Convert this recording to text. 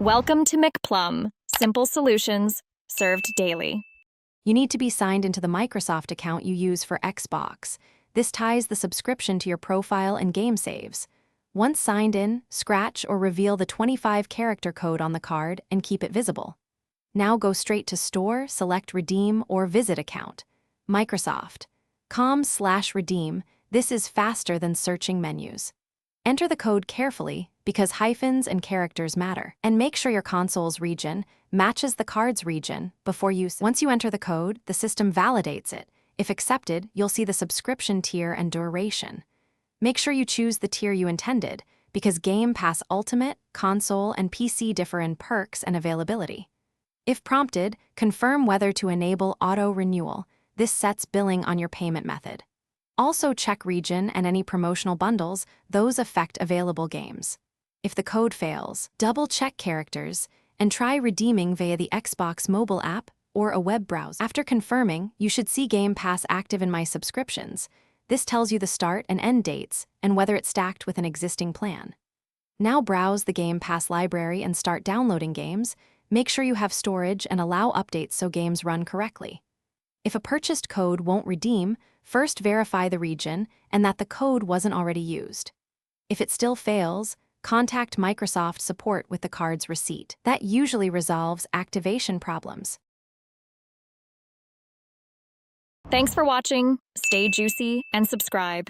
Welcome to McPlum, simple solutions served daily. You need to be signed into the Microsoft account you use for Xbox. This ties the subscription to your profile and game saves. Once signed in, scratch or reveal the 25-character code on the card and keep it visible. Now go straight to Store, select Redeem or Visit Account. Microsoft. .com/redeem. This is faster than searching menus. Enter the code carefully because hyphens and characters matter. And make sure your console's region matches the card's region before use. Once you enter the code, the system validates it. If accepted, you'll see the subscription tier and duration. Make sure you choose the tier you intended because Game Pass Ultimate, Console, and PC differ in perks and availability. If prompted, confirm whether to enable auto-renewal. This sets billing on your payment method. Also check region and any promotional bundles, those affect available games. If the code fails, double-check characters and try redeeming via the Xbox mobile app or a web browser. After confirming, you should see Game Pass active in My Subscriptions. This tells you the start and end dates and whether it's stacked with an existing plan. Now browse the Game Pass library and start downloading games. Make sure you have storage and allow updates so games run correctly. If a purchased code won't redeem, first verify the region and that the code wasn't already used. If it still fails, contact Microsoft support with the card's receipt. That usually resolves activation problems. Thanks for watching. Stay juicy and subscribe.